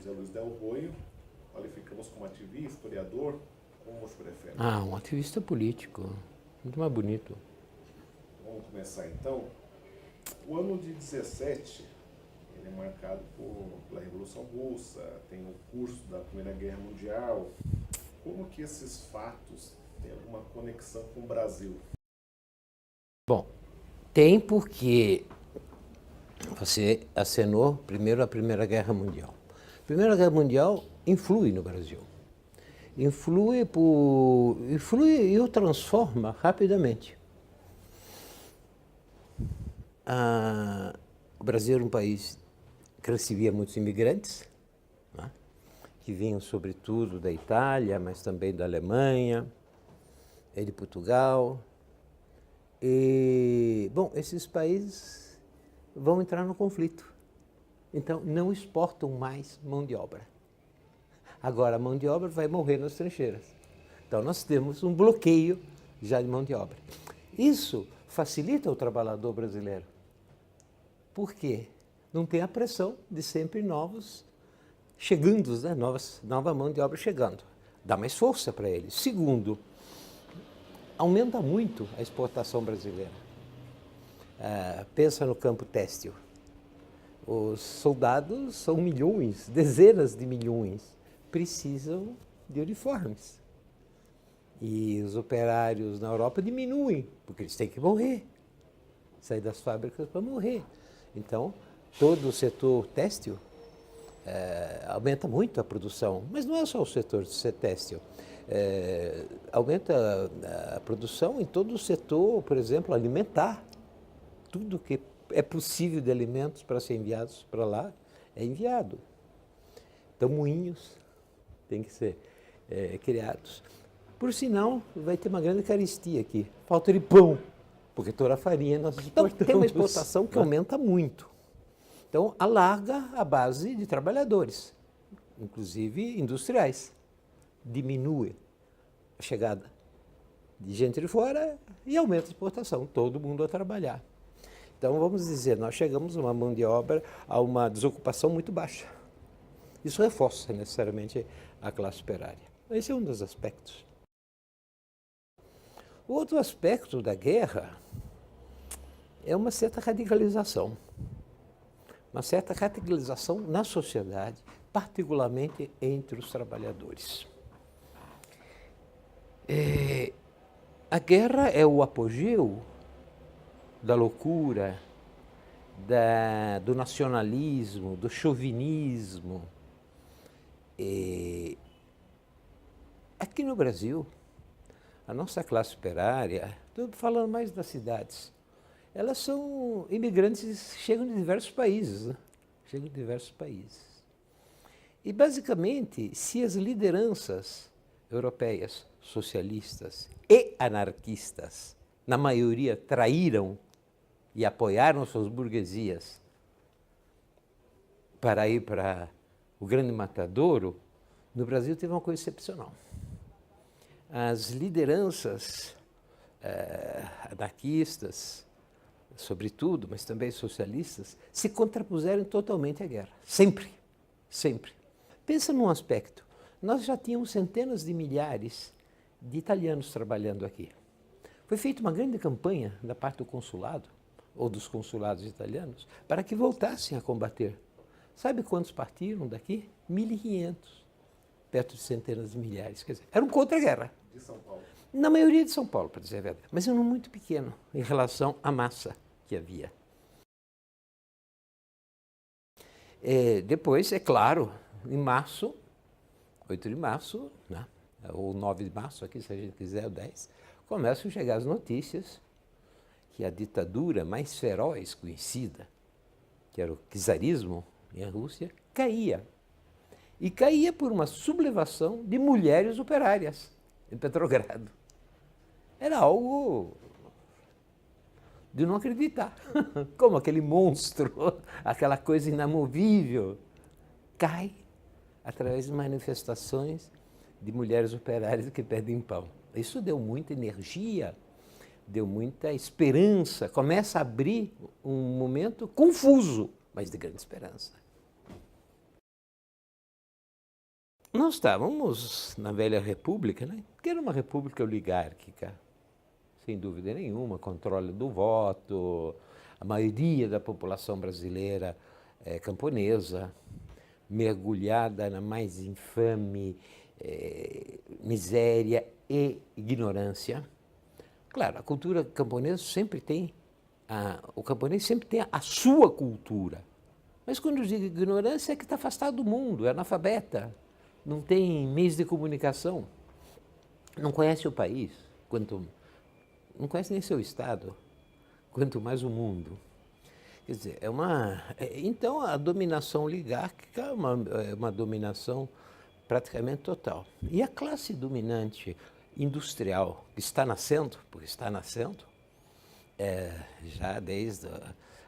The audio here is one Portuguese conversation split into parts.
José Luiz Del Boio, qualificamos como ativista, historiador, como você prefere? Um ativista político, muito mais bonito. Vamos começar então. O ano de 17, ele é marcado pela Revolução Russa, tem o curso da Primeira Guerra Mundial. Como que esses fatos têm alguma conexão com o Brasil? Bom, tem porque você acenou primeiro a Primeira Guerra Mundial. A Primeira Guerra Mundial influi no Brasil. Influi e o transforma rapidamente. O Brasil era um país que recebia muitos imigrantes, né, que vinham sobretudo da Itália, mas também da Alemanha e de Portugal. E, bom, esses países vão entrar no conflito. Então, não exportam mais mão de obra. Agora, a mão de obra vai morrer nas trincheiras. Então, nós temos um bloqueio já de mão de obra. Isso facilita o trabalhador brasileiro. Por quê? Não tem a pressão de sempre novos chegando, né? Nova mão de obra chegando. Dá mais força para eles. Segundo, aumenta muito a exportação brasileira. Pensa no campo têxtil. Os soldados são milhões, dezenas de milhões, precisam de uniformes. E os operários na Europa diminuem, porque eles têm que morrer, sair das fábricas para morrer. Então, todo o setor têxtil aumenta muito a produção, mas não é só o setor têxtil. Aumenta a produção em todo o setor, por exemplo, alimentar. Tudo que é possível de alimentos para ser enviados para lá é enviado. Então, moinhos têm que ser criados. Por sinal, vai ter uma grande carestia aqui. Falta de pão, porque toda a farinha nós exportamos. Então, tem uma exportação que aumenta muito. Então, alarga a base de trabalhadores, inclusive industriais. Diminui a chegada de gente de fora e aumenta a exportação, todo mundo a trabalhar. Então, vamos dizer, nós chegamos a uma mão de obra, a uma desocupação muito baixa. Isso reforça necessariamente a classe operária. Esse é um dos aspectos. O outro aspecto da guerra é uma certa radicalização. Uma certa radicalização na sociedade, particularmente entre os trabalhadores. A guerra é o apogeu da loucura, do nacionalismo, do chauvinismo. Aqui no Brasil, a nossa classe operária, estou falando mais das cidades, elas são imigrantes, chegam de diversos países, né? Chegam de diversos países. E, basicamente, se as lideranças europeias, socialistas e anarquistas, na maioria, traíram e apoiaram suas burguesias para ir para o grande matadouro, no Brasil teve uma coisa excepcional. As lideranças anarquistas, sobretudo, mas também socialistas, se contrapuseram totalmente à guerra. Sempre, sempre. Pensa num aspecto. Nós já tínhamos centenas de milhares de italianos trabalhando aqui. Foi feita uma grande campanha da parte do consulado, ou dos consulados italianos, para que voltassem a combater. Sabe quantos partiram daqui? 1.500, perto de centenas de milhares. Quer dizer, eram contra a guerra. De São Paulo? Na maioria de São Paulo, para dizer a verdade, mas era muito pequeno em relação à massa que havia. Depois, é claro, em março, 8 de março, né, ou 9 de março, aqui se a gente quiser, o 10, começam a chegar as notícias que a ditadura mais feroz conhecida, que era o czarismo em Rússia, caía. E caía por uma sublevação de mulheres operárias em Petrogrado. Era algo de não acreditar. Como aquele monstro, aquela coisa inamovível, cai através de manifestações de mulheres operárias que pedem pão. Isso deu muita energia, deu muita esperança. Começa a abrir um momento confuso, mas de grande esperança. Nós estávamos na velha república, né? Que era uma república oligárquica, sem dúvida nenhuma, controle do voto, a maioria da população brasileira é camponesa, mergulhada na mais infame miséria e ignorância. Claro, a cultura camponesa sempre tem, o camponês sempre tem a sua cultura. Mas quando eu digo ignorância é que está afastado do mundo, é analfabeta, não tem meios de comunicação, não conhece o país, não conhece nem seu estado, quanto mais o mundo. Quer dizer, então a dominação oligárquica é uma dominação praticamente total. E a classe dominante industrial que está nascendo, porque está nascendo, já desde...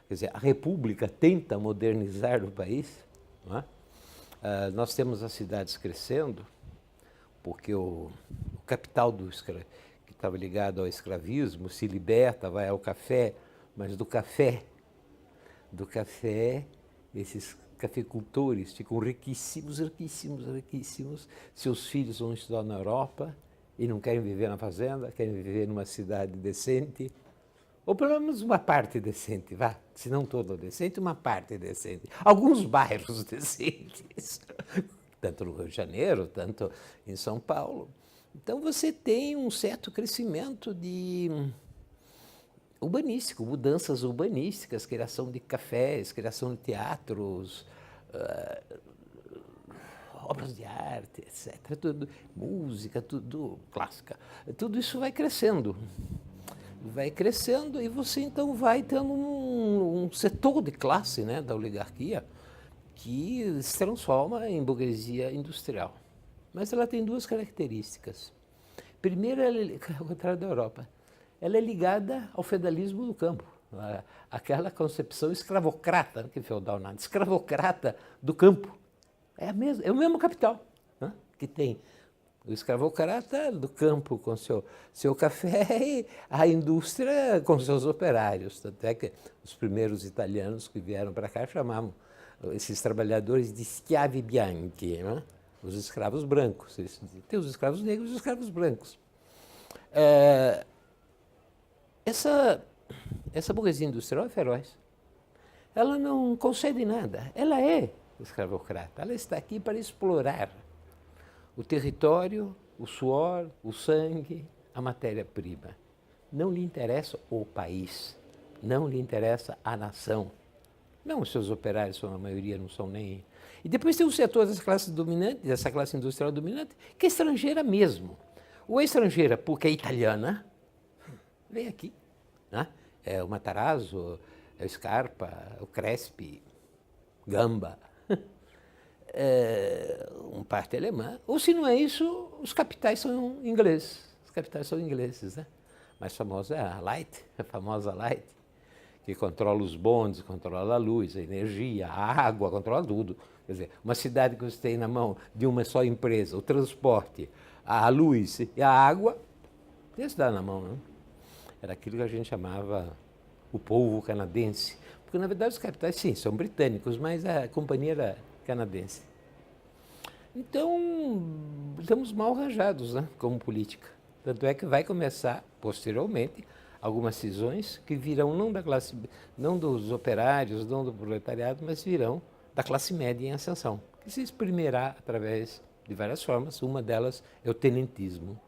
Quer dizer, a República tenta modernizar o país, não é? Nós temos as cidades crescendo, porque o capital que estava ligado ao escravismo se liberta, vai ao café, mas do café, esses cafeicultores ficam riquíssimos, riquíssimos, riquíssimos. Seus filhos vão estudar na Europa e não querem viver na fazenda, querem viver numa cidade decente, ou pelo menos uma parte decente, se não toda decente, uma parte decente. Alguns bairros decentes, tanto no Rio de Janeiro, tanto em São Paulo. Então você tem um certo crescimento urbanístico, mudanças urbanísticas, criação de cafés, criação de teatros, obras de arte, etc. Tudo, música, tudo clássica. Tudo isso vai crescendo. Vai crescendo e você então vai tendo um setor de classe, né, da oligarquia que se transforma em burguesia industrial. Mas ela tem duas características. Primeiro, ao contrário da Europa, ela é ligada ao feudalismo do campo, aquela concepção escravocrata, que feudal nada, escravocrata do campo. É o mesmo capital, né, que tem o escravocrata do campo com seu café e a indústria com seus operários. Tanto é que os primeiros italianos que vieram para cá chamavam esses trabalhadores de schiavi bianchi, né? Os escravos brancos. Tem os escravos negros e os escravos brancos. Essa burguesia industrial é feroz. Ela não concede nada. Ela é escravocrata. Ela está aqui para explorar o território, o suor, o sangue, a matéria-prima. Não lhe interessa o país, não lhe interessa a nação. Não, os seus operários, são a maioria, não são nem... E depois tem o setor dessa classe dominante, dessa classe industrial dominante, que é estrangeira mesmo. Ou é estrangeira porque é italiana, vem aqui, né? É o Matarazzo, é o Scarpa, o Crespi, Gamba, uma parte alemã. Ou se não é isso, os capitais são ingleses. Os capitais são ingleses, né? Mais famosa é a Light, a famosa Light, que controla os bondes, controla a luz, a energia, a água, controla tudo. Quer dizer, uma cidade que você tem na mão de uma só empresa, o transporte, a luz e a água, isso dá na mão, né? Era aquilo que a gente chamava o povo canadense. Porque, na verdade, os capitais, sim, são britânicos, mas a companhia era canadense. Então, estamos mal arranjados, né, como política. Tanto é que vai começar, posteriormente, algumas cisões que virão não dos operários, não do proletariado, mas virão da classe média em ascensão, que se exprimirá através de várias formas. Uma delas é o tenentismo.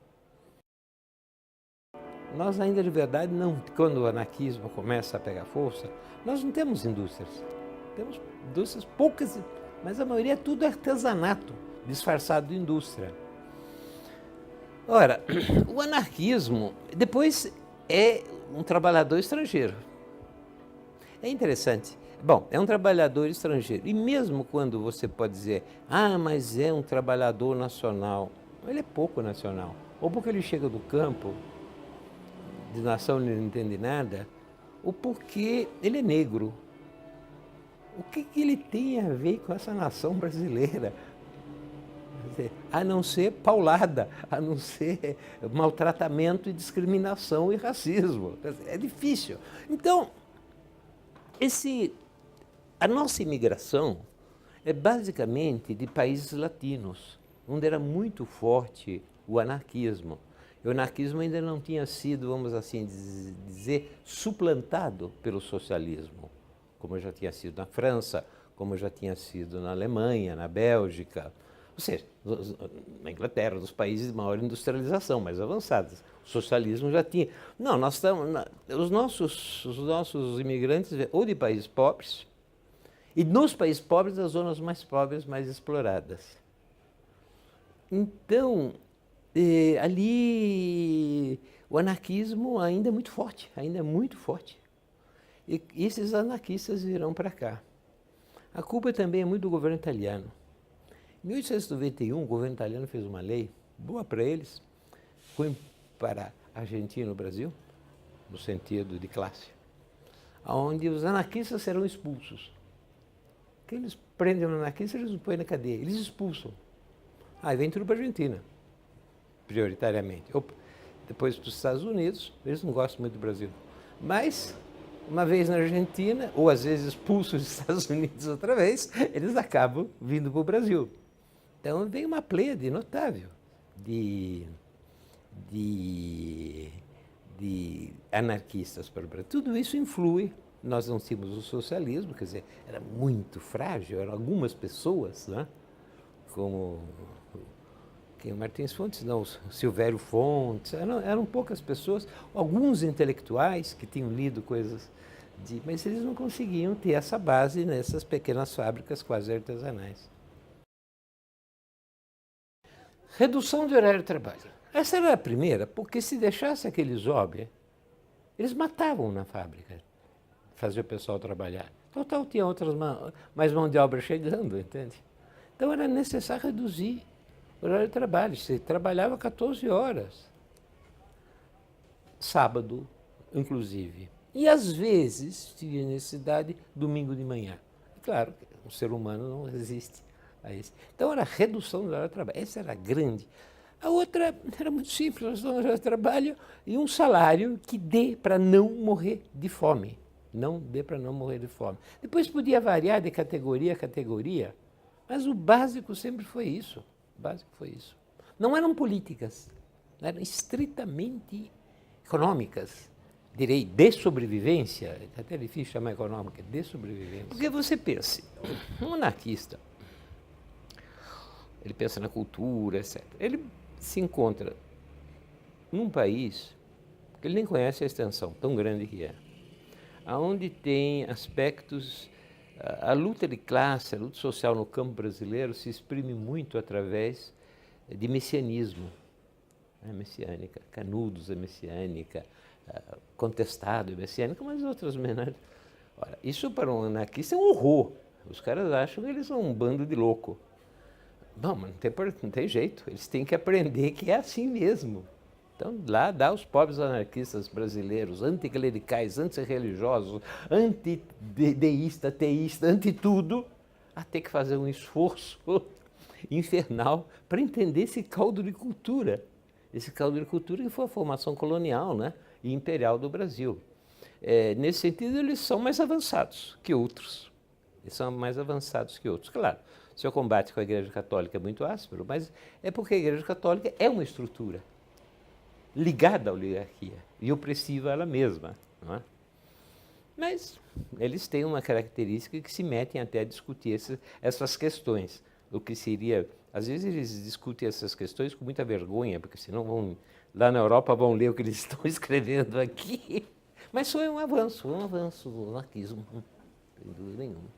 Nós ainda de verdade não, quando o anarquismo começa a pegar força, nós não temos indústrias. Temos indústrias poucas, mas a maioria é tudo artesanato, disfarçado de indústria. Ora, o anarquismo depois é um trabalhador estrangeiro. É interessante. Bom, é um trabalhador estrangeiro. E mesmo quando você pode dizer, mas é um trabalhador nacional, ele é pouco nacional. Ou porque ele chega do campo, de nação ele não entende nada, ou porque ele é negro. O que ele tem a ver com essa nação brasileira? A não ser paulada, a não ser maltratamento e discriminação e racismo. É difícil. Então, a nossa imigração é basicamente de países latinos. onde era muito forte o anarquismo. E o anarquismo ainda não tinha sido, vamos assim dizer, suplantado pelo socialismo, como já tinha sido na França, como já tinha sido na Alemanha, na Bélgica, ou seja, na Inglaterra, nos países de maior industrialização, mais avançados. O socialismo já tinha. Não, nós estamos. Os nossos imigrantes vêm ou de países pobres, e nos países pobres, as zonas mais pobres, mais exploradas. Então, ali o anarquismo ainda é muito forte, ainda é muito forte. E esses anarquistas virão para cá. A culpa também é muito do governo italiano. Em 1891, o governo italiano fez uma lei, boa para eles, ruim para a Argentina e o Brasil, no sentido de classe, onde os anarquistas serão expulsos. Que eles prendem o anarquista, eles não põem na cadeia, eles expulsam. Aí vem tudo para a Argentina, prioritariamente. Depois para os Estados Unidos, eles não gostam muito do Brasil. Mas, uma vez na Argentina, ou às vezes expulsos dos Estados Unidos outra vez, eles acabam vindo para o Brasil. Então vem uma pleiade notável de anarquistas para o Brasil. Tudo isso influi. Nós não tínhamos o socialismo, quer dizer, era muito frágil, eram algumas pessoas, né? Como quem Martins Fontes, não, Silvério Fontes, eram poucas pessoas, alguns intelectuais que tinham lido coisas, mas eles não conseguiam ter essa base nessas pequenas fábricas quase artesanais. Redução do horário de trabalho. Essa era a primeira, porque se deixasse aqueles homens, eles matavam na fábrica, faziam o pessoal trabalhar. Total, tinha outras mais mão de obra chegando, entende? Então era necessário reduzir o horário de trabalho. Você trabalhava 14 horas, sábado, inclusive. E às vezes tinha necessidade domingo de manhã. Claro, o ser humano não resiste a isso. Então era a redução do horário de trabalho. Essa era grande. A outra era muito simples, redução do horário de trabalho e um salário que dê para não morrer de fome. Não dê para não morrer de fome. Depois podia variar de categoria a categoria, mas o básico sempre foi isso. O básico foi isso. Não eram políticas, eram estritamente econômicas. Direi de sobrevivência, é até difícil chamar econômica, de sobrevivência. Porque você pense, um anarquista, ele pensa na cultura, etc. Ele se encontra num país que ele nem conhece a extensão tão grande que é, onde tem aspectos, a luta de classe, a luta social no campo brasileiro se exprime muito através de messianismo, messiânica, Canudos é messiânica, Contestado é messiânica, mas outras menores. Ora, isso para um anarquista é um horror. Os caras acham que eles são um bando de louco. Bom, mas não tem jeito, eles têm que aprender que é assim mesmo. Então, lá dá os pobres anarquistas brasileiros, anticlericais, antirreligiosos, antideísta, ateísta, anti-tudo, a ter que fazer um esforço infernal para entender esse caldo de cultura. Esse caldo de cultura que foi a formação colonial, né, e imperial do Brasil. Nesse sentido, eles são mais avançados que outros. Eles são mais avançados que outros. Claro, seu combate com a Igreja Católica é muito áspero, mas é porque a Igreja Católica é uma estrutura ligada à oligarquia e opressiva a ela mesma. Não é? Mas eles têm uma característica que se metem até a discutir essas questões. O que seria, às vezes eles discutem essas questões com muita vergonha, porque senão lá na Europa vão ler o que eles estão escrevendo aqui. Mas foi um avanço do anarquismo, sem dúvida nenhuma.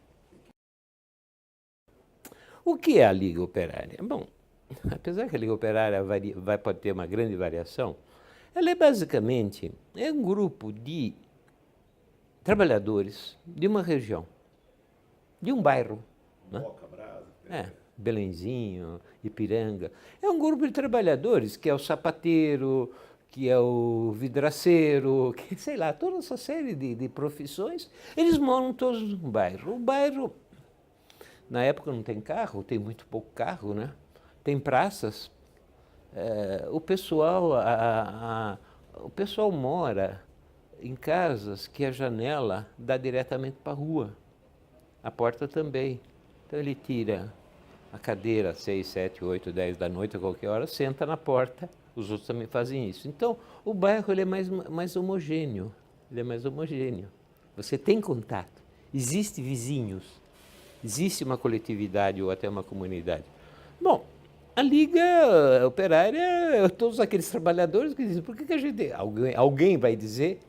O que é a Liga Operária? Bom, apesar que a Liga Operária pode ter uma grande variação, ela é basicamente um grupo de trabalhadores de uma região, de um bairro. Moca, Brasa. Belenzinho, Ipiranga. É um grupo de trabalhadores que é o sapateiro, que é o vidraceiro, que, sei lá, toda essa série de profissões, eles moram todos num bairro. O bairro, na época não tem carro, tem muito pouco carro, né? Tem praças. O pessoal mora em casas que a janela dá diretamente para a rua, a porta também. Então ele tira a cadeira às 6, 7, 8, 10 da noite, a qualquer hora, senta na porta, os outros também fazem isso. Então, o bairro ele é mais homogêneo, ele é mais homogêneo. Você tem contato, existe vizinhos, existe uma coletividade ou até uma comunidade. Bom, a Liga Operária, todos aqueles trabalhadores que dizem, por que a gente... Alguém vai dizer,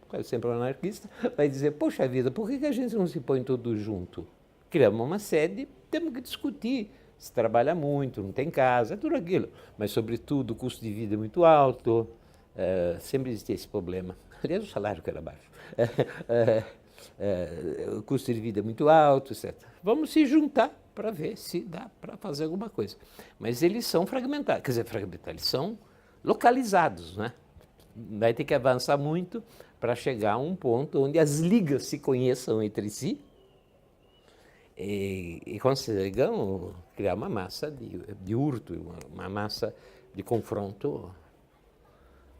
quase sempre um anarquista, vai dizer, poxa vida, por que a gente não se põe todos juntos? Criamos uma sede, temos que discutir. Se trabalha muito, não tem casa, é tudo aquilo. Mas, sobretudo, o custo de vida é muito alto, sempre existia esse problema. Aliás, o salário que era baixo. O custo de vida é muito alto, etc. Vamos se juntar para ver se dá para fazer alguma coisa. Mas eles são fragmentados, quer dizer, fragmentados, eles são localizados, né? Vai ter que avançar muito para chegar a um ponto onde as ligas se conheçam entre si e consigam criar uma massa de hurto, uma massa de confronto.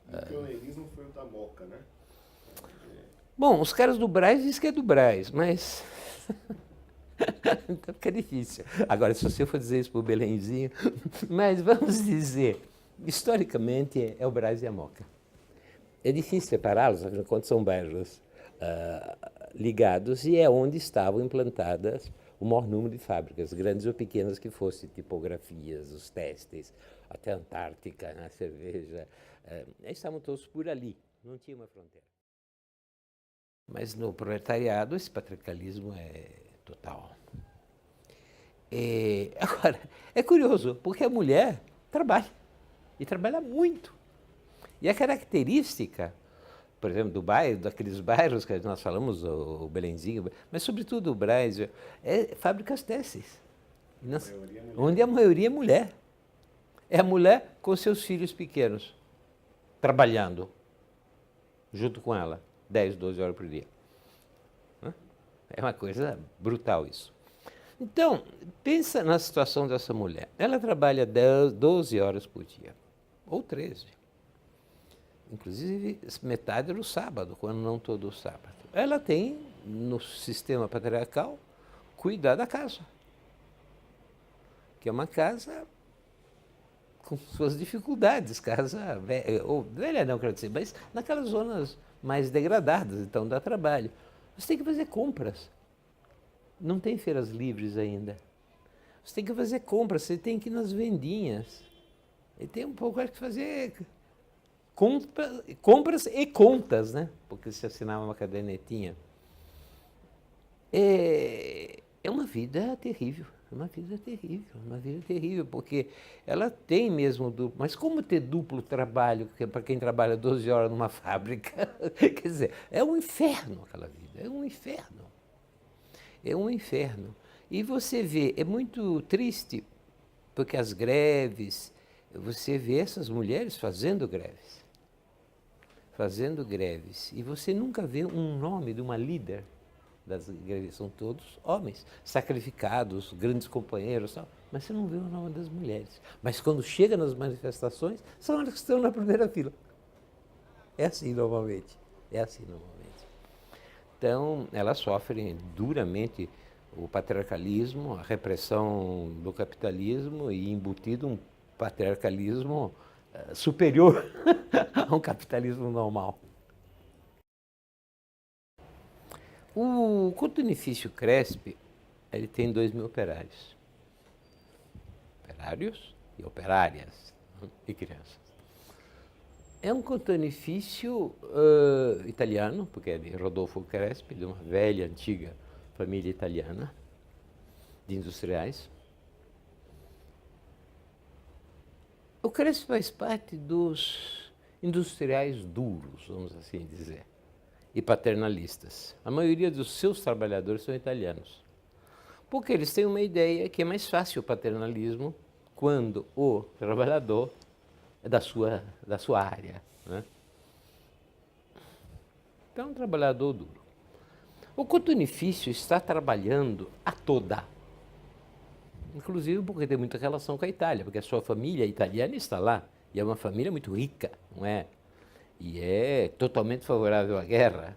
O pioneirismo foi o da Moca, né? Bom, os caras do Brás dizem que é do Brás, mas então fica difícil. Agora, se você for dizer isso para o Belenzinho, mas vamos dizer, historicamente é o Brás e a Moca. É difícil separá-los, afinal de contas são bairros ligados e é onde estavam implantadas o maior número de fábricas, grandes ou pequenas que fossem, tipografias, os têxteis, até a Antártica, a cerveja, estavam todos por ali, não tinha uma fronteira. Mas no proletariado esse patriarcalismo é total. Agora, é curioso, porque a mulher trabalha, e trabalha muito. E a característica, por exemplo, do bairro, daqueles bairros que nós falamos, o Belenzinho, mas sobretudo o Brás, é fábricas têxteis, onde a maioria é mulher. É a mulher com seus filhos pequenos, trabalhando, junto com ela, 10, 12 horas por dia. É uma coisa brutal isso. Então, pensa na situação dessa mulher. Ela trabalha 12 horas por dia, ou 13. Inclusive, metade no sábado, quando não todo o sábado. Ela tem, no sistema patriarcal, cuidar da casa. Que é uma casa com suas dificuldades, casa velha, ou velha não, quero dizer, mas naquelas zonas mais degradadas, então dá trabalho. Você tem que fazer compras. Não tem feiras livres ainda. Você tem que fazer compras, você tem que ir nas vendinhas. E tem um pouco que fazer compras e contas, né? Porque se assinava uma cadernetinha. É uma vida terrível, uma vida terrível, porque ela tem mesmo duplo. Mas como ter duplo trabalho, para quem trabalha 12 horas numa fábrica? Quer dizer, é um inferno aquela vida, é um inferno. É um inferno. E você vê, é muito triste, porque as greves, você vê essas mulheres fazendo greves. E você nunca vê um nome de uma líder das greves, são todos homens, sacrificados, grandes companheiros, tal, mas você não vê o nome das mulheres. Mas quando chega nas manifestações, são elas que estão na primeira fila. É assim normalmente. Então, elas sofrem duramente o patriarcalismo, a repressão do capitalismo e embutido um patriarcalismo superior a um capitalismo normal. O Cotonifício Cresp, ele tem 2.000 operários. Operários e operárias, e crianças. É um cotonifício italiano, porque é de Rodolfo Crespi, de uma velha, antiga família italiana de industriais. O Crespi faz parte dos industriais duros, vamos assim dizer, e paternalistas. A maioria dos seus trabalhadores são italianos, porque eles têm uma ideia que é mais fácil o paternalismo quando o trabalhador é da sua área, né? Então, é um trabalhador duro. O cotonifício está trabalhando a toda, inclusive porque tem muita relação com a Itália, porque a sua família italiana está lá, e é uma família muito rica, não é? E é totalmente favorável à guerra.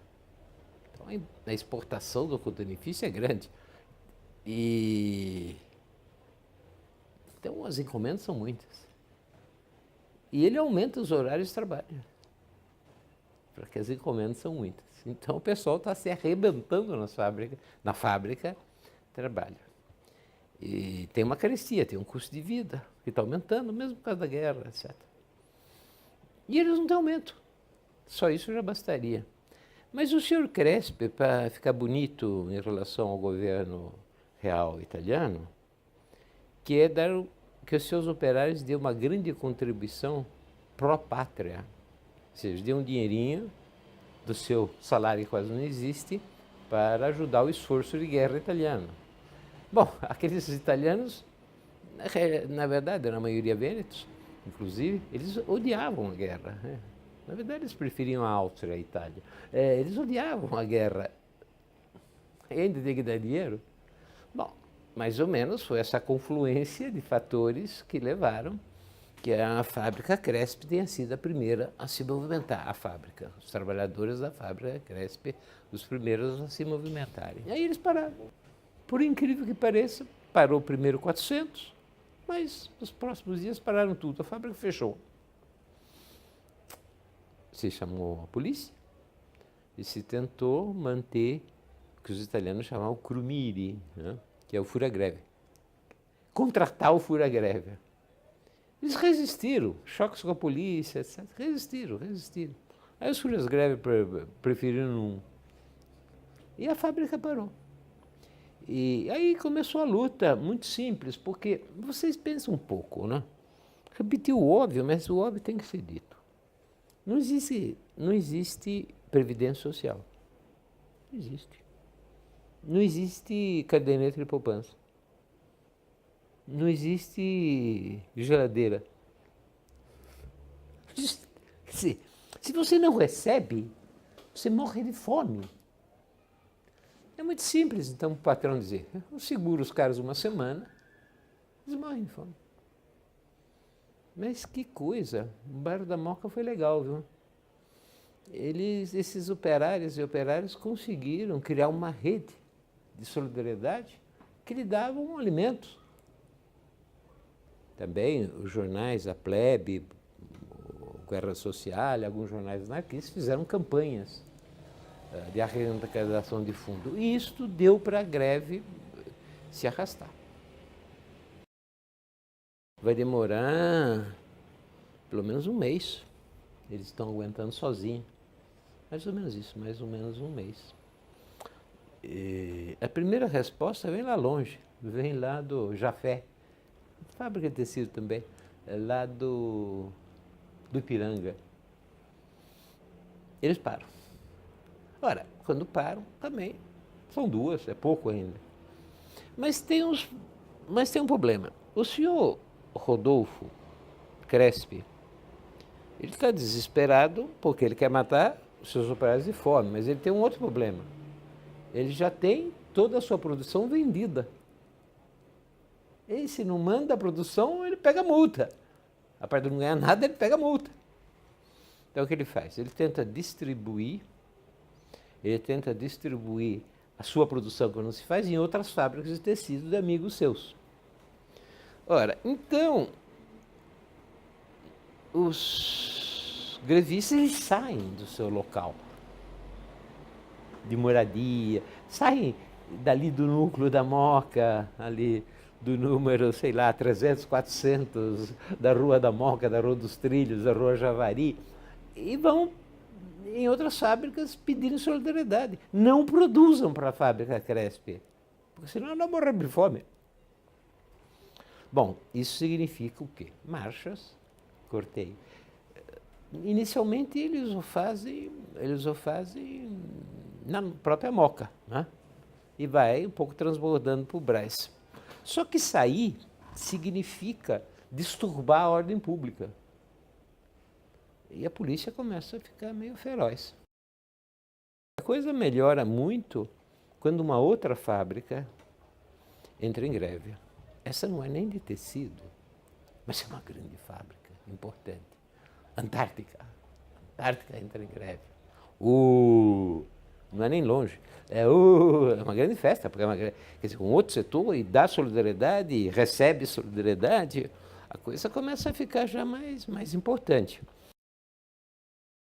Então, a exportação do cotonifício é grande. E Então, as encomendas são muitas. E ele aumenta os horários de trabalho, porque as encomendas são muitas. Então, o pessoal está se arrebentando na fábrica, trabalha. E tem uma carestia, tem um custo de vida que está aumentando, mesmo por causa da guerra, etc. E eles não têm aumento. Só isso já bastaria. Mas o senhor Crespi, para ficar bonito em relação ao governo real italiano, quer dar que os seus operários dêem uma grande contribuição pró-pátria. Ou seja, dê um dinheirinho do seu salário que quase não existe para ajudar o esforço de guerra italiano. Bom, aqueles italianos, na verdade, na maioria vênetos, inclusive, eles odiavam a guerra. Né? Na verdade, eles preferiam a Áustria à Itália. Eles odiavam a guerra. Ainda tem que dar dinheiro? Bom, mais ou menos foi essa confluência de fatores que levaram que a fábrica Crespi tenha sido a primeira a se movimentar. A fábrica, os trabalhadores da fábrica Crespi, os primeiros a se movimentarem. E aí eles pararam. Por incrível que pareça, parou primeiro 400, mas nos próximos dias pararam tudo, a fábrica fechou. Se chamou a polícia e se tentou manter o que os italianos chamavam crumiri, né? Que é o fura-greve. Contratar o fura-greve. Eles resistiram, choques com a polícia, etc. Resistiram. Aí os furas-greve preferiram não. E a fábrica parou. E aí começou a luta, muito simples, porque vocês pensam um pouco, né? Repetir o óbvio, mas o óbvio tem que ser dito. Não existe previdência social. Não existe. Não existe caderneta de poupança. Não existe geladeira. Se você não recebe, você morre de fome. É muito simples, então, o patrão dizer, eu seguro os caras uma semana, eles morrem de fome. Mas que coisa, o bairro da Moca foi legal, viu? Esses operários e operárias conseguiram criar uma rede de solidariedade que lhe davam alimentos. Também os jornais, a Plebe, o Guerra Social, alguns jornais anarquistas fizeram campanhas de arrecadação de fundo. E isto deu para a greve se arrastar. Vai demorar pelo menos um mês. Eles estão aguentando sozinhos. Mais ou menos isso, mais ou menos um mês. E a primeira resposta vem lá longe, vem lá do Jafé, fábrica de tecido também, lá do Ipiranga. Eles param. Ora, quando param, também são duas, é pouco ainda. Mas tem um problema. O senhor Rodolfo Crespi, ele está desesperado porque ele quer matar os seus operários de fome, mas ele tem um outro problema. Ele já tem toda a sua produção vendida. E se não manda a produção, ele pega multa. A parte de não ganhar nada, ele pega multa. Então, o que ele faz? Ele tenta distribuir a sua produção, que não se faz, em outras fábricas de tecido de amigos seus. Ora, então, os grevistas eles saem do seu local de moradia, saem dali do núcleo da Moca, ali do número, sei lá, 300, 400, da Rua da Moca, da Rua dos Trilhos, da Rua Javari, e vão em outras fábricas pedindo solidariedade. Não produzam para a fábrica Crespi, porque senão não morrem de fome. Bom, isso significa o quê? Marchas, corteio. Inicialmente eles o fazem na própria Moca, né? E vai um pouco transbordando para o Brás. Só que sair significa disturbar a ordem pública. E a polícia começa a ficar meio feroz. A coisa melhora muito quando uma outra fábrica entra em greve. Essa não é nem de tecido, mas é uma grande fábrica, importante. Antártica entra em greve. não é nem longe. É uma grande festa, porque quer dizer, com outro setor e dá solidariedade, e recebe solidariedade, a coisa começa a ficar já mais importante.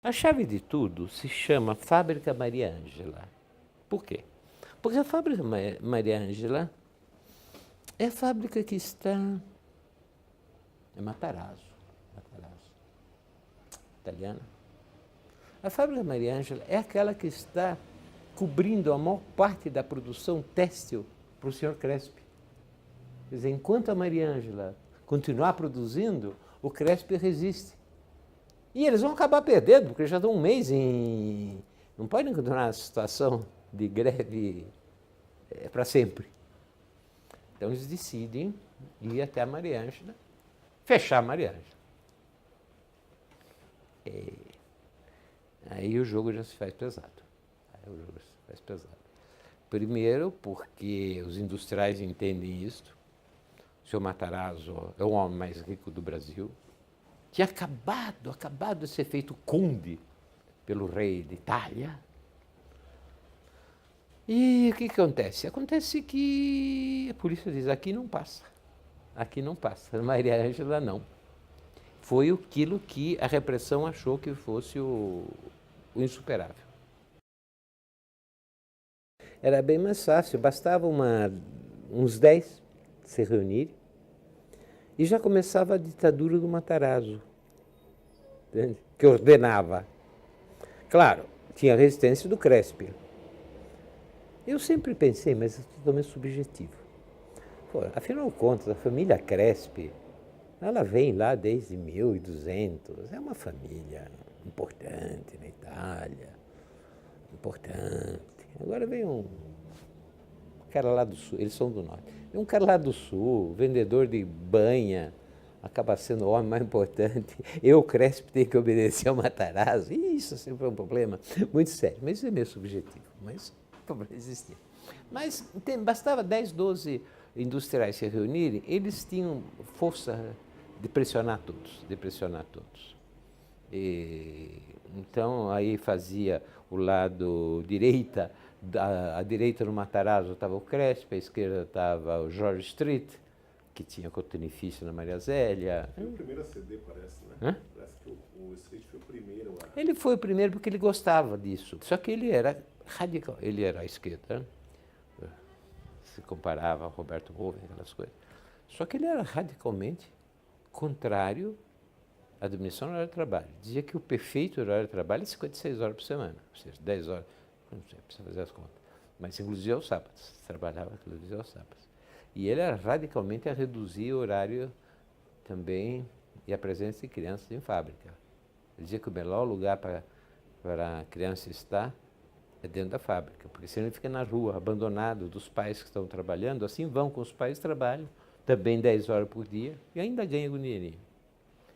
A chave de tudo se chama Fábrica Maria Ângela. Por quê? Porque a Fábrica Maria Ângela é a fábrica que está em Matarazzo, italiana. A Fábrica Maria Ângela é aquela que está cobrindo a maior parte da produção têxtil para o Sr. Crespi. Quer dizer, enquanto a Maria Ângela continuar produzindo, o Crespi resiste. E eles vão acabar perdendo, porque já estão um mês em... Não podem continuar a situação de greve para sempre. Então eles decidem ir até a Maria Ângela, fechar a Maria Ângela. Aí o jogo já se faz pesado. Primeiro, porque os industriais entendem isso. O senhor Matarazzo é o homem mais rico do Brasil. Tinha acabado de ser feito conde pelo rei de Itália. E o que acontece? Acontece que a polícia diz, aqui não passa. A Maria Ângela não. Foi aquilo que a repressão achou que fosse o insuperável. Era bem mais fácil, bastava uns 10 se reunirem e já começava a ditadura do Matarazzo, entende? Que ordenava. Claro, tinha a resistência do Crespi. Eu sempre pensei, mas é totalmente subjetivo. Pô, afinal de contas, a família Crespi, ela vem lá desde 1200, é uma família importante na Itália, importante. Agora vem um cara lá do sul, eles são do norte, vem um cara lá do sul, vendedor de banha, acaba sendo o homem mais importante. Eu, Crespi, tenho que obedecer ao Matarazzo. Isso sempre é um problema muito sério, mas isso é meio subjetivo, mas o problema existia. Mas bastava 10, 12 industriais se reunirem, eles tinham força de pressionar todos. Então, aí fazia o lado direita, a direita no Matarazzo estava o Crespi, a esquerda estava o George Street, que tinha cotonifício na Maria Zélia. Foi o primeiro a ceder, parece, né? Hã? Parece que o Street foi o primeiro a... Ele foi o primeiro porque ele gostava disso, só que ele era radical, ele era à esquerda, se comparava ao Roberto Roven, aquelas coisas. Só que ele era radicalmente contrário à diminuição do horário de trabalho. Dizia que o perfeito horário de trabalho é 56 horas por semana, ou seja, 10 horas, não sei, precisa fazer as contas. Mas inclusive aos sábados, trabalhava inclusive aos sábados. E ele era radicalmente a reduzir o horário também e a presença de crianças em fábrica. Ele dizia que o melhor lugar para a criança estar é dentro da fábrica, porque senão ele fica na rua, abandonado dos pais que estão trabalhando, assim vão com os pais trabalham, também 10 horas por dia, e ainda ganha um dinheirinho.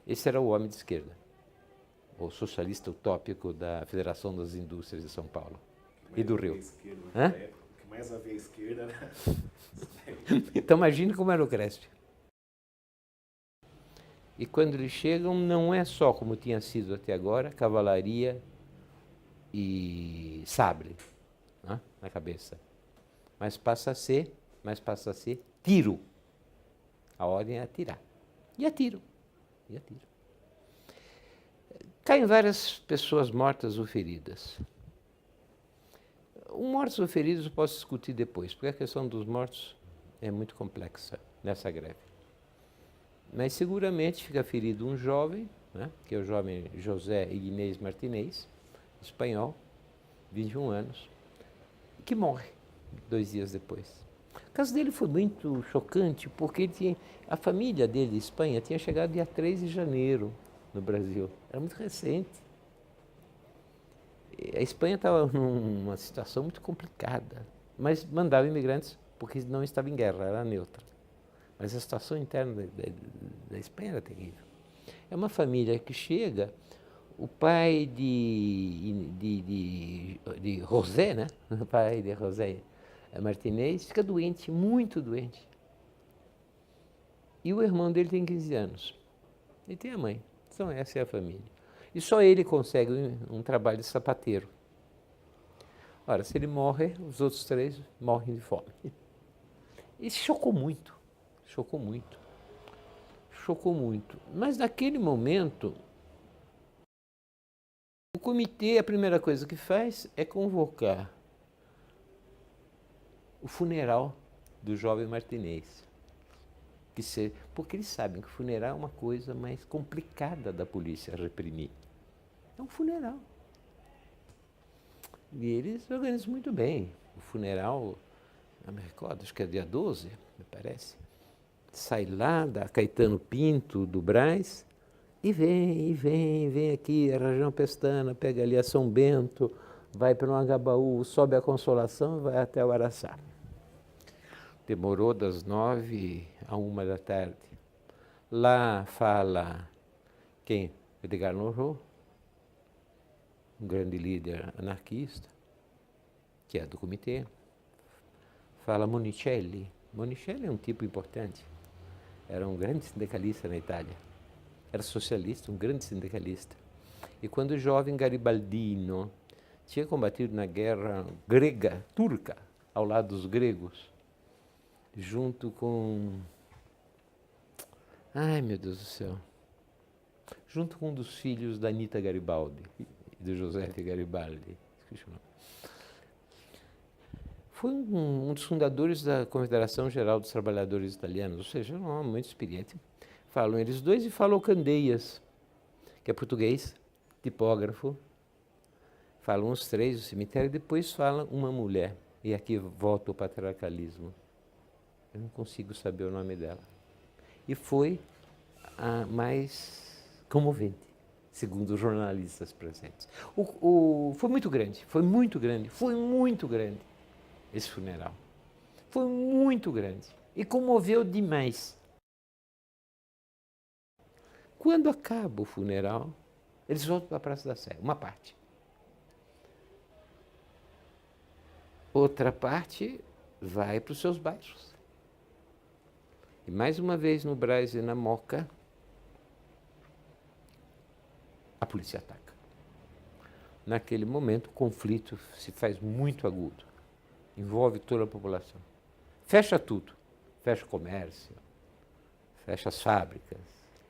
Esse era o homem de esquerda, o socialista utópico da Federação das Indústrias de São Paulo e do Rio. Hã? O que mais havia à esquerda, né? Então imagine como era o Crespi. E quando eles chegam, não é só como tinha sido até agora, cavalaria e sabre, né, na cabeça, mas passa a ser tiro. A ordem é atirar. E atiro. Caem várias pessoas mortas ou feridas. Mortos ou feridos eu posso discutir depois, porque a questão dos mortos é muito complexa nessa greve. Mas seguramente fica ferido um jovem, né, que é o jovem José Ignez Martinez, espanhol, 21 anos, que morre 2 dias depois. O caso dele foi muito chocante, porque a família dele, de Espanha, tinha chegado dia 3 de janeiro no Brasil. Era muito recente. A Espanha estava numa situação muito complicada, mas mandava imigrantes porque não estava em guerra, era neutra. Mas a situação interna da Espanha era terrível. É uma família que chega, o pai de José, né? O pai de José Martinez fica doente, muito doente. E o irmão dele tem 15 anos. E tem a mãe. Então essa é a família. E só ele consegue um trabalho de sapateiro. Ora, se ele morre, os outros 3 morrem de fome. Isso chocou muito, chocou muito, chocou muito. Mas naquele momento, o comitê, a primeira coisa que faz é convocar o funeral do jovem Martinez. Porque eles sabem que o funeral é uma coisa mais complicada da polícia reprimir. É um funeral. E eles organizam muito bem. O funeral, não me recordo, acho que é dia 12, me parece. Sai lá da Caetano Pinto, do Brás, e vem aqui, a região Pestana, pega ali a São Bento, vai para o Angabaú, sobe a Consolação e vai até o Araçá. Demorou das 9 à 1 da tarde. Lá fala quem? Edgar Nourou, um grande líder anarquista, que é do comitê. Fala Monicelli. Monicelli é um tipo importante. Era um grande sindicalista na Itália. Era socialista, um grande sindicalista. E quando jovem Garibaldino tinha combatido na guerra grega, turca, ao lado dos gregos, junto com... Ai, meu Deus do céu. Junto com um dos filhos da Anita Garibaldi, do Giuseppe Garibaldi. Esqueci o nome. Foi um dos fundadores da Confederação Geral dos Trabalhadores Italianos, ou seja, um homem muito experiente. Falam eles dois e falam Candeias, que é português, tipógrafo. Falam os 3 do cemitério, e depois fala uma mulher. E aqui volta o patriarcalismo. Eu não consigo saber o nome dela. E foi a mais comovente, segundo os jornalistas presentes. Foi muito grande esse funeral. Foi muito grande e comoveu demais. Quando acaba o funeral, eles voltam para a Praça da Sé, uma parte. Outra parte vai para os seus bairros. E mais uma vez no Brás e na Moca, a polícia ataca. Naquele momento, o conflito se faz muito agudo. Envolve toda a população. Fecha tudo. Fecha o comércio, fecha as fábricas,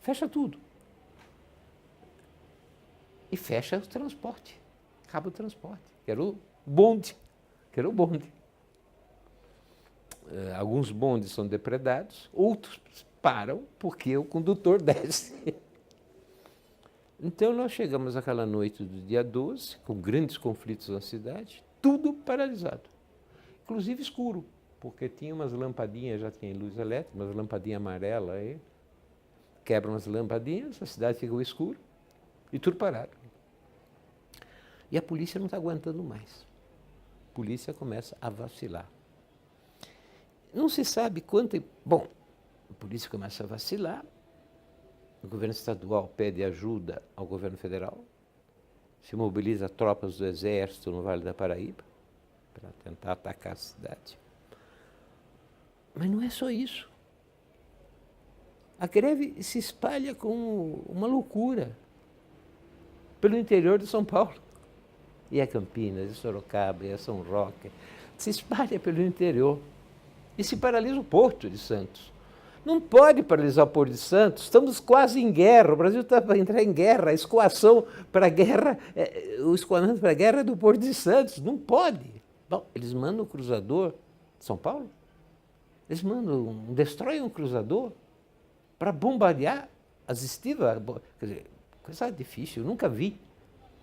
fecha tudo. E fecha o transporte. Acaba o transporte, que era o bonde. Alguns bondes são depredados, outros param porque o condutor desce. Então nós chegamos àquela noite do dia 12, com grandes conflitos na cidade, tudo paralisado. Inclusive escuro, porque tinha umas lampadinhas, já tinha luz elétrica, umas lampadinhas amarelas aí, quebram as lampadinhas, a cidade ficou escura e tudo parado. E a polícia não está aguentando mais. A polícia começa a vacilar. Não se sabe quanto... Bom, a polícia começa a vacilar, o governo estadual pede ajuda ao governo federal, se mobiliza tropas do exército no Vale da Paraíba para tentar atacar a cidade. Mas não é só isso. A greve se espalha como uma loucura pelo interior de São Paulo. E a Campinas, e Sorocaba, e a São Roque. Se espalha pelo interior. E se paralisa o Porto de Santos. Não pode paralisar o Porto de Santos, estamos quase em guerra, o Brasil está para entrar em guerra, a escoação para a guerra, o escoamento para a guerra é do Porto de Santos, não pode. Bom, eles mandam o cruzador de São Paulo, eles destroem um cruzador para bombardear as estivas, quer dizer, coisa difícil, eu nunca vi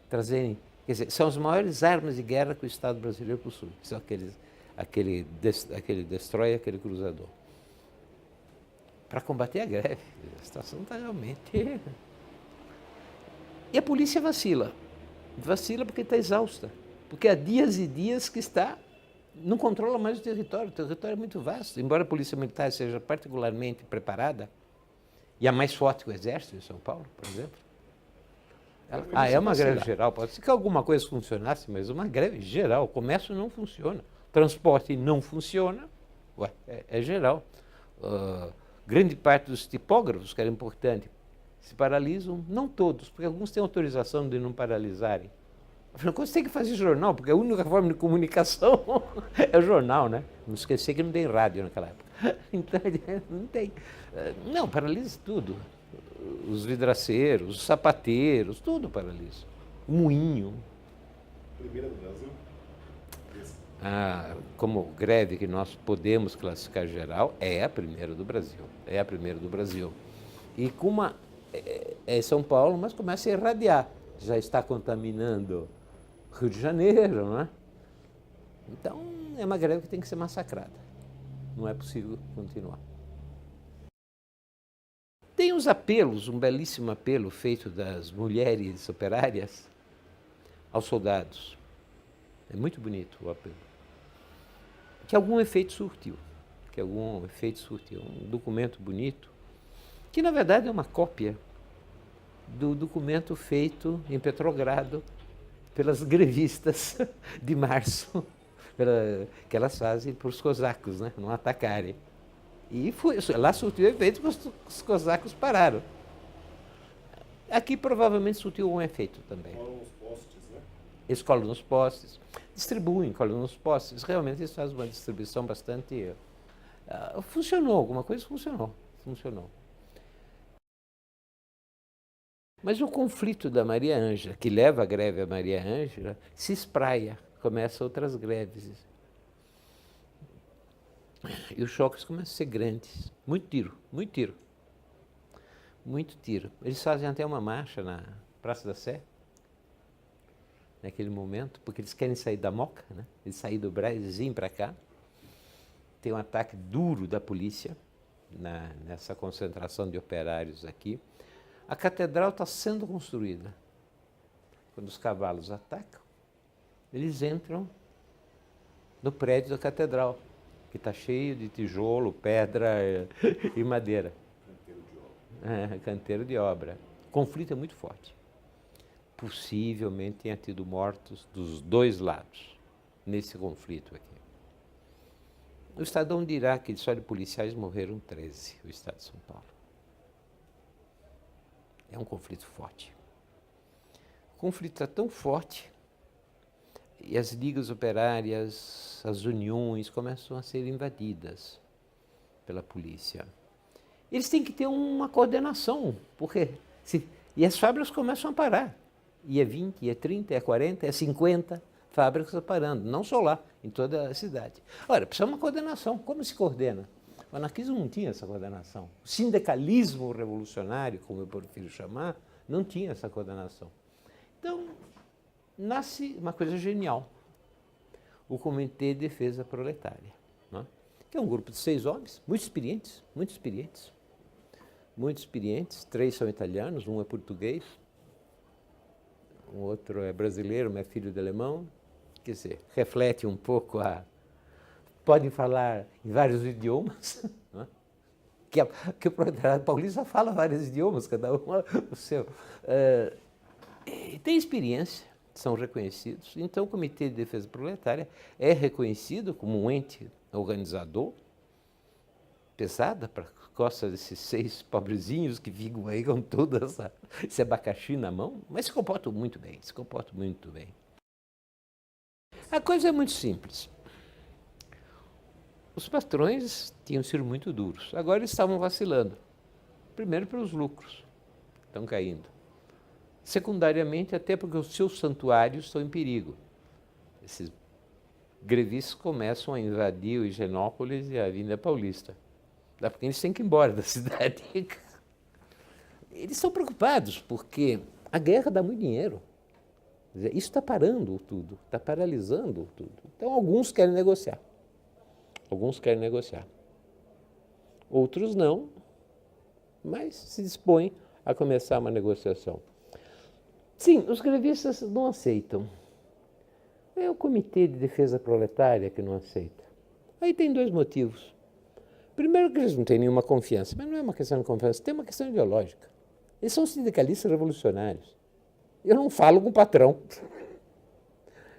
trazerem, quer dizer, são as maiores armas de guerra que o Estado brasileiro possui, são aquele destrói aquele cruzador. Para combater a greve. A situação está realmente... E a polícia vacila. Vacila porque está exausta. Porque há dias e dias que não controla mais o território é muito vasto. Embora a polícia militar seja particularmente preparada, e a mais forte que o Exército de São Paulo, por exemplo. É uma greve geral. Pode ser que alguma coisa funcionasse, mas uma greve geral. O comércio não funciona. O transporte não funciona. É geral. Grande parte dos tipógrafos, que era importante, se paralisam, não todos, porque alguns têm autorização de não paralisarem, Não consegue fazer jornal, porque a única forma de comunicação é o jornal, né? Não esquecer que não tem rádio naquela época. Então, não tem. Não, paralisa tudo. Os vidraceiros, os sapateiros, tudo paralisa. O moinho. Primeira do Brasil? Como greve que nós podemos classificar geral, é a primeira do Brasil. É a primeira do Brasil. E como é São Paulo, mas começa a irradiar. Já está contaminando Rio de Janeiro, não é? Então, é uma greve que tem que ser massacrada. Não é possível continuar. Tem uns apelos, um belíssimo apelo feito das mulheres operárias aos soldados. É muito bonito o apelo. Que algum efeito surtiu. Um documento bonito, que na verdade é uma cópia do documento feito em Petrogrado pelas grevistas de março, que elas fazem para os cosacos, né, não atacarem. E lá surtiu efeito, os cosacos pararam. Aqui provavelmente surtiu um efeito também. Colam nos postes, né? Eles colam nos postes, distribuem, colam nos postes. Realmente eles fazem uma distribuição bastante... funcionou, alguma coisa funcionou. Mas o conflito da Maria Ângela, que leva a greve a Maria Ângela, se espraia, começa outras greves. E os choques começam a ser grandes. Muito tiro. Eles fazem até uma marcha na Praça da Sé, naquele momento, porque eles querem sair da Moca, né? Eles saíram do Brasil para cá. Tem um ataque duro da polícia nessa concentração de operários aqui. A catedral está sendo construída. Quando os cavalos atacam, eles entram no prédio da catedral, que está cheio de tijolo, pedra e madeira. Canteiro de obra. O conflito é muito forte. Possivelmente tenha tido mortos dos dois lados nesse conflito aqui. O Estadão dirá que só de policiais morreram 13, o Estado de São Paulo. É um conflito forte. O conflito está tão forte e as ligas operárias, as uniões começam a ser invadidas pela polícia. Eles têm que ter uma coordenação, porque e as fábricas começam a parar. E é 20, é 30, é 40, é 50 fábricas parando, não só lá, em toda a cidade. Ora, precisa de uma coordenação. Como se coordena? O anarquismo não tinha essa coordenação. O sindicalismo revolucionário, como eu prefiro chamar, não tinha essa coordenação. Então, nasce uma coisa genial. O Comitê de Defesa Proletária, né? Que é um grupo de 6 homens, muito experientes. 3 são italianos, um é português, o outro é brasileiro, mas é filho de alemão. Quer dizer, reflete um pouco podem falar em vários idiomas, né? que o proletariado paulista fala vários idiomas, cada um o seu. Tem experiência, são reconhecidos. Então, o Comitê de Defesa Proletária é reconhecido como um ente organizador, pesada para a costa desses 6 pobrezinhos que ficam aí com todo esse abacaxi na mão, mas se comportam muito bem, A coisa é muito simples. Os patrões tinham sido muito duros, agora eles estavam vacilando. Primeiro pelos lucros, estão caindo. Secundariamente, até porque os seus santuários estão em perigo. Esses grevistas começam a invadir o Higienópolis e a Avenida Paulista. Porque eles têm que ir embora da cidade. Eles estão preocupados, porque a guerra dá muito dinheiro. Isso está parando tudo, está paralisando tudo. Então, alguns querem negociar. Outros não, mas se dispõem a começar uma negociação. Sim, os grevistas não aceitam. É o Comitê de Defesa Proletária que não aceita. Aí tem 2 motivos. Primeiro que eles não têm nenhuma confiança, mas não é uma questão de confiança, tem uma questão ideológica. Eles são sindicalistas revolucionários. Eu não falo com o patrão.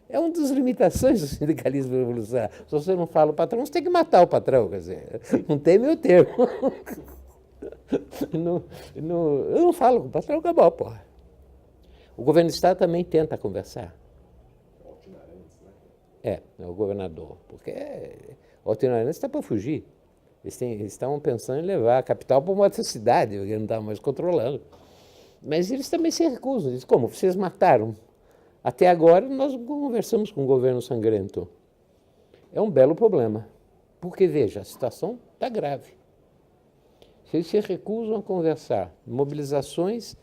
É uma das limitações do sindicalismo revolucionário. Se você não fala o patrão, você tem que matar o patrão, quer dizer, não tem meio termo. Eu não falo com o patrão, acabou, porra. O governo do Estado também tenta conversar, É o governador. Porque o Altino está para fugir. Eles estavam pensando em levar a capital para uma outra cidade, porque não estavam mais controlando. Mas eles também se recusam. Dizem, como? Vocês mataram. Até agora nós conversamos com o governo sangrento. É um belo problema. Porque, veja, a situação está grave. Se eles se recusam a conversar, mobilizações,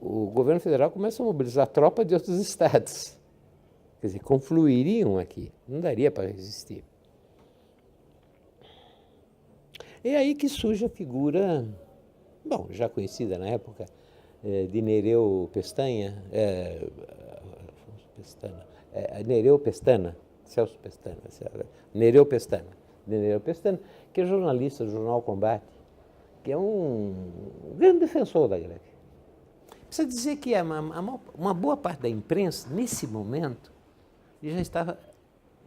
o governo federal começa a mobilizar tropa de outros estados. Quer dizer, confluiriam aqui. Não daria para resistir. É aí que surge a figura, bom, já conhecida na época, de Nereu Pestanha, Nereu Pestana, Celso Pestana, Nereu Pestana, que é jornalista do jornal Combate, que é um grande defensor da greve. Precisa dizer que uma boa parte da imprensa, nesse momento, já estava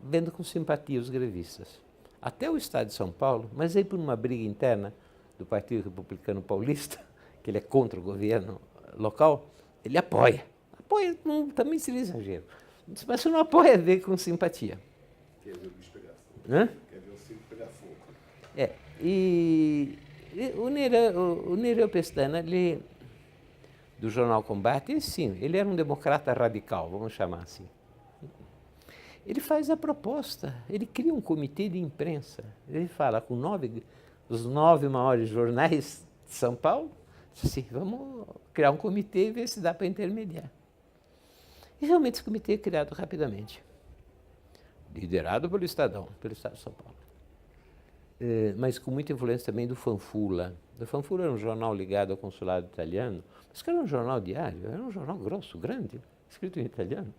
vendo com simpatia os grevistas. Até o Estado de São Paulo, mas aí por uma briga interna do Partido Republicano Paulista, que ele é contra o governo local, ele apoia. Apoia, também seria exagero. Mas você não apoia, vê com simpatia. Quer ver o bicho pegar fogo. Hã? Quer ver o circo pegar fogo. E o Nereu Pestana, ele, do jornal Combate, sim, ele era um democrata radical, vamos chamar assim. Ele faz a proposta, ele cria um comitê de imprensa. Ele fala com os 9 maiores jornais de São Paulo, assim, vamos criar um comitê e ver se dá para intermediar. E realmente esse comitê é criado rapidamente, liderado pelo Estadão, pelo Estado de São Paulo. Mas com muita influência também do Fanfula. O Fanfula era um jornal ligado ao consulado italiano, mas que era um jornal diário, era um jornal grosso, grande, escrito em italiano.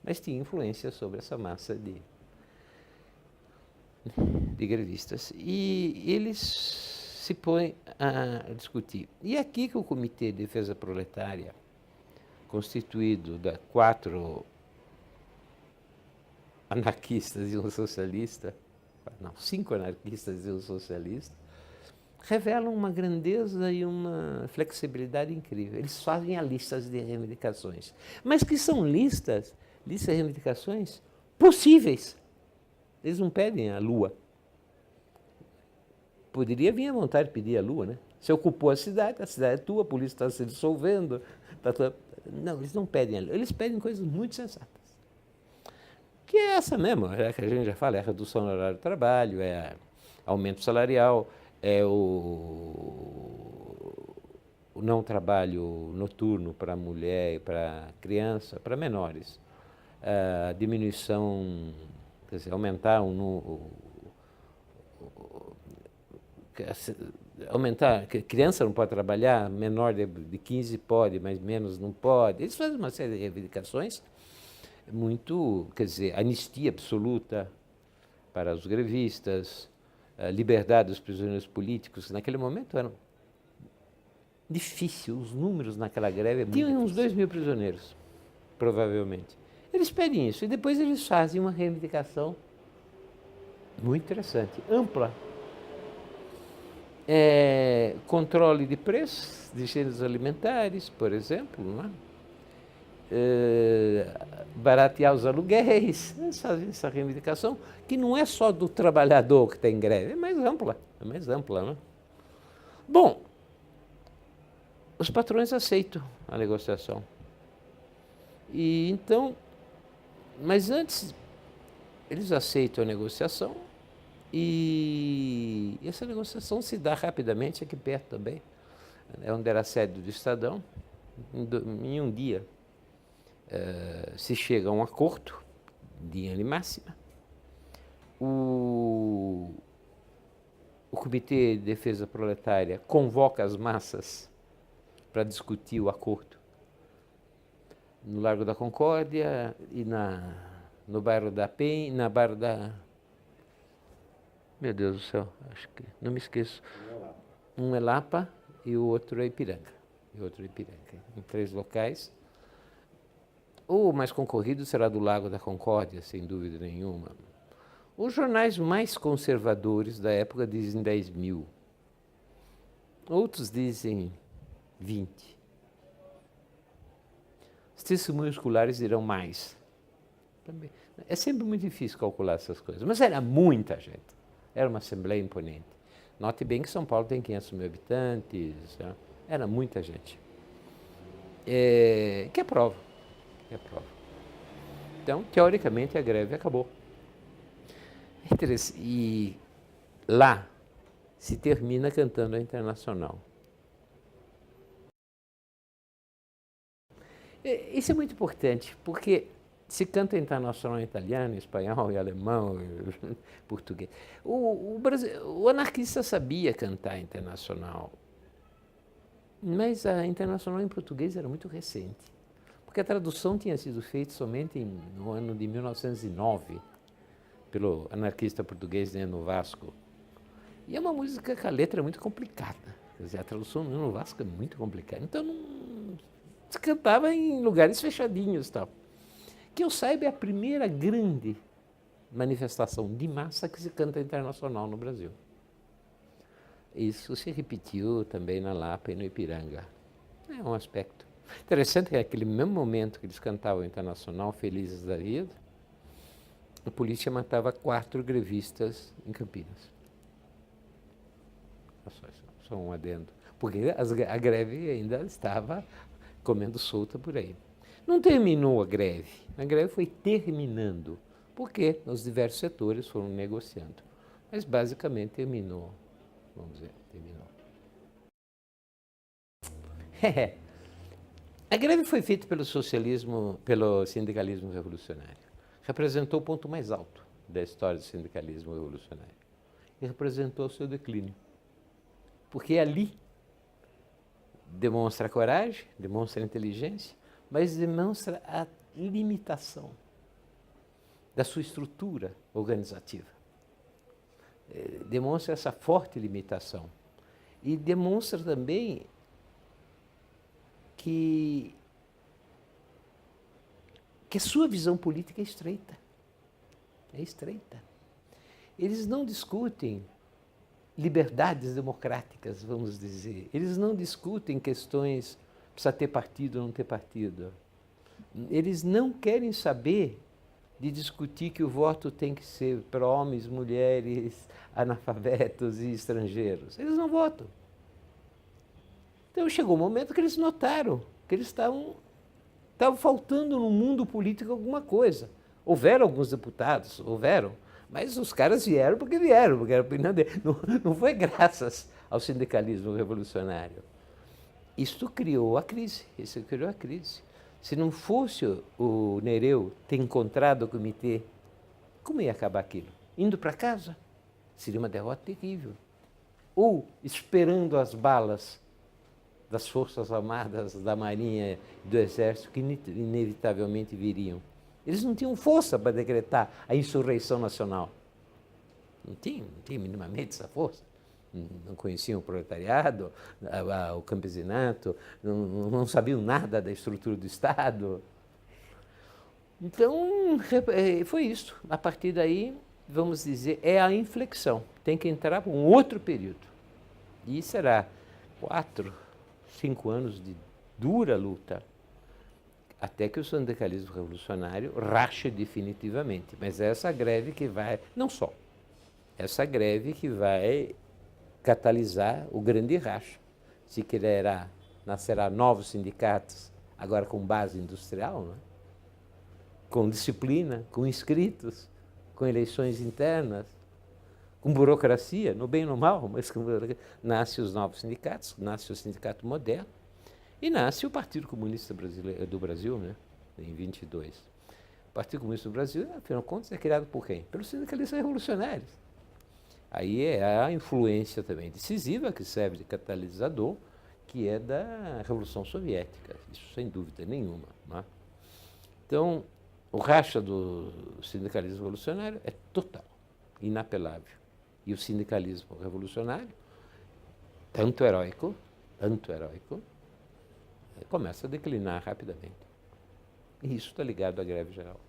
Mas tinha influência sobre essa massa de grevistas. E eles se põem a discutir. E aqui que o Comitê de Defesa Proletária, constituído de 4 anarquistas e um socialista, não, 5 anarquistas e um socialista, revelam uma grandeza e uma flexibilidade incrível. Eles fazem as listas de reivindicações, mas que são listas de reivindicações possíveis. Eles não pedem a Lua. Poderia vir à vontade pedir a Lua, né? Você ocupou a cidade é tua, a polícia está se dissolvendo. Não, eles não pedem a Lua. Eles pedem coisas muito sensatas. Que é essa mesmo, que a gente já fala, é a redução do horário de trabalho, é aumento salarial, é o não trabalho noturno para mulher e para criança, para menores. A diminuição, quer dizer, aumentar que criança não pode trabalhar, menor de 15 pode, mas menos não pode. Eles fazem uma série de reivindicações muito, quer dizer, anistia absoluta para os grevistas, a liberdade dos prisioneiros políticos, que naquele momento eram difíceis, os números naquela greve. Tinham uns 2.000 prisioneiros, provavelmente. Eles pedem isso e depois eles fazem uma reivindicação muito interessante, ampla. Controle de preços de gêneros alimentares, por exemplo, não é? Baratear os aluguéis. Eles fazem essa reivindicação, que não é só do trabalhador que está em greve, é mais ampla, não é? Bom, os patrões aceitam a negociação. E então, mas antes, eles aceitam a negociação e essa negociação se dá rapidamente aqui perto também, onde era a sede do Estadão. Em um dia se chega a um acordo de linha máxima. O Comitê de Defesa Proletária convoca as massas para discutir o acordo no Largo da Concórdia e no bairro da Penha, na bairro da... Meu Deus do céu, acho que não me esqueço. Um é Lapa e o outro é Ipiranga. Em 3 locais. O mais concorrido será do Lago da Concórdia, sem dúvida nenhuma. Os jornais mais conservadores da época dizem 10.000. Outros dizem 20. Os testemunhos oculares dirão mais. também. É sempre muito difícil calcular essas coisas, mas era muita gente. Era uma assembleia imponente. Note bem que São Paulo tem 500 mil habitantes, né? Era muita gente. Que é prova. Então, teoricamente, a greve acabou. E lá se termina cantando a Internacional. Isso é muito importante, porque se canta Internacional em italiano, em espanhol, em alemão, em português. O anarquista sabia cantar Internacional, mas a Internacional em português era muito recente, porque a tradução tinha sido feita somente no ano de 1909, pelo anarquista português Neno Vasco. E é uma música que a letra é muito complicada. Quer dizer, a tradução do Neno Vasco é muito complicada. Então, se cantava em lugares fechadinhos e tal. Que eu saiba, é a primeira grande manifestação de massa que se canta Internacional no Brasil. Isso se repetiu também na Lapa e no Ipiranga. É um aspecto. Interessante que naquele mesmo momento que eles cantavam Internacional, felizes da vida, a polícia matava 4 grevistas em Campinas. Só um adendo. Porque a greve ainda estava comendo solta por aí. Não terminou a greve foi terminando, porque os diversos setores foram negociando. Mas basicamente terminou, vamos dizer, terminou. A greve foi feita pelo sindicalismo revolucionário. Representou o ponto mais alto da história do sindicalismo revolucionário. E representou o seu declínio. Porque ali demonstra coragem, demonstra inteligência, mas demonstra a limitação da sua estrutura organizativa. Demonstra essa forte limitação. E demonstra também que a sua visão política é estreita. É estreita. Eles não discutem liberdades democráticas, vamos dizer. Eles não discutem questões, precisa ter partido ou não ter partido. Eles não querem saber de discutir que o voto tem que ser para homens, mulheres, analfabetos e estrangeiros. Eles não votam. Então chegou um momento que eles notaram que eles estavam faltando no mundo político alguma coisa. Houveram alguns deputados, mas os caras vieram, porque era a opinião dele. Não foi graças ao sindicalismo revolucionário. Isso criou a crise. Se não fosse o Nereu ter encontrado o comitê, como ia acabar aquilo? Indo para casa? Seria uma derrota terrível. Ou esperando as balas das Forças Armadas, da Marinha e do Exército, que inevitavelmente viriam. Eles não tinham força para decretar a insurreição nacional. Não tinham minimamente essa força. Não conheciam o proletariado, o campesinato, não sabiam nada da estrutura do Estado. Então, foi isso. A partir daí, vamos dizer, é a inflexão. Tem que entrar para um outro período. E será 4, 5 anos de dura luta, até que o sindicalismo revolucionário rache definitivamente. Mas é essa greve que vai, não só, essa greve que vai catalisar o grande racha. Se nascerá novos sindicatos, agora com base industrial, né? Com disciplina, com inscritos, com eleições internas, com burocracia, no bem e no mal, mas nascem os novos sindicatos, nasce o sindicato moderno, e nasce o Partido Comunista do Brasil, né, em 22. O Partido Comunista do Brasil, afinal de contas, é criado por quem? Pelos sindicalistas revolucionários. Aí é a influência também decisiva, que serve de catalisador, que é da Revolução Soviética, isso sem dúvida nenhuma. Né? Então, o racha do sindicalismo revolucionário é total, inapelável. E o sindicalismo revolucionário, tanto heróico, começa a declinar rapidamente. E isso está ligado à greve geral.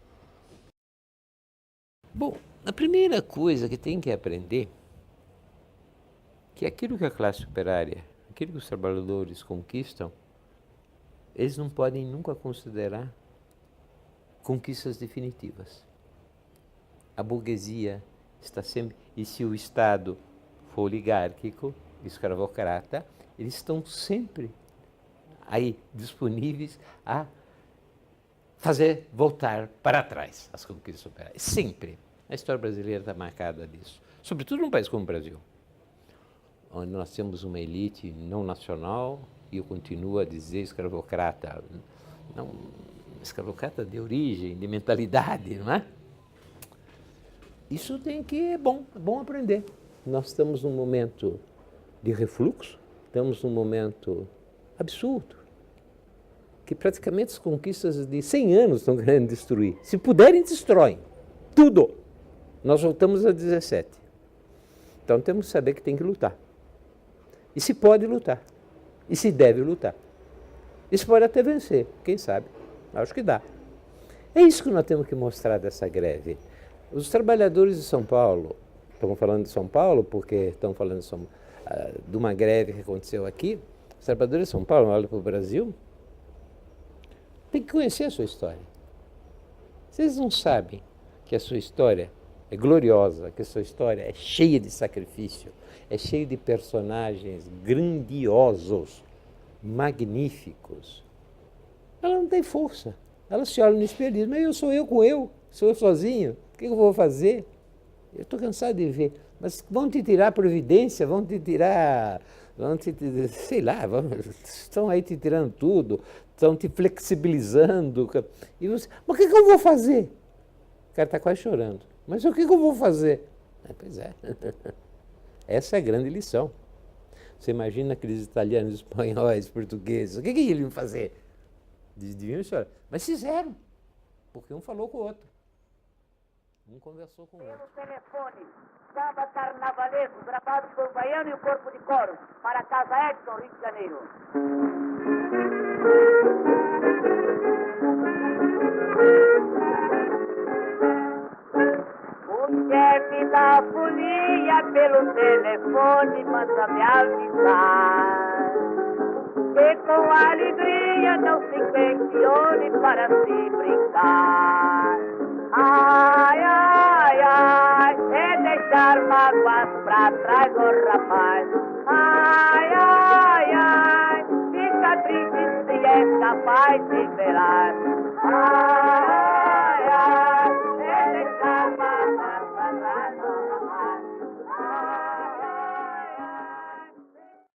Bom, a primeira coisa que tem que aprender que aquilo que a classe operária, aquilo que os trabalhadores conquistam, eles não podem nunca considerar conquistas definitivas. A burguesia está sempre, e se o Estado for oligárquico, escravocrata, eles estão sempre aí disponíveis a fazer voltar para trás as conquistas operárias. Sempre. A história brasileira está marcada disso. Sobretudo num país como o Brasil, onde nós temos uma elite não nacional, e eu continuo a dizer escravocrata, não, escravocrata de origem, de mentalidade, não é? Isso é bom aprender. Nós estamos num momento de refluxo, estamos num momento absurdo, que praticamente as conquistas de 100 anos estão querendo destruir. Se puderem, destroem tudo. Nós voltamos a 17. Então temos que saber que tem que lutar. E se pode lutar. E se deve lutar. E se pode até vencer, quem sabe? Acho que dá. É isso que nós temos que mostrar dessa greve. Os trabalhadores de São Paulo, estamos falando de São Paulo porque estão falando de uma greve que aconteceu aqui, os trabalhadores de São Paulo, olham para o Brasil, tem que conhecer a sua história. Vocês não sabem que a sua história é gloriosa, que a sua história é cheia de sacrifício, é cheia de personagens grandiosos, magníficos. Ela não tem força. Ela se olha no espelho e diz, mas sou eu sozinho, o que eu vou fazer? Eu estou cansado de ver. Mas vão te tirar a previdência, sei lá, estão aí te tirando tudo, estão te flexibilizando. E você, mas o que eu vou fazer? O cara está quase chorando. Mas o que eu vou fazer? Pois é. Essa é a grande lição. Você imagina aqueles italianos, espanhóis, portugueses, o que eles iam fazer? Deviam chorar. Mas fizeram, porque um falou com o outro. Um conversou com o outro. Pelo telefone, samba carnavalesco, gravado por Baiano e o Corpo de Coro, para a Casa Edson, Rio de Janeiro. O chefe da folia pelo telefone manda me avisar que com alegria não se questione para se brincar. Ai, ai, ai, é deixar mágoas pra trás, ô rapaz. Ai, ai, ai, fica triste se é capaz de esperar.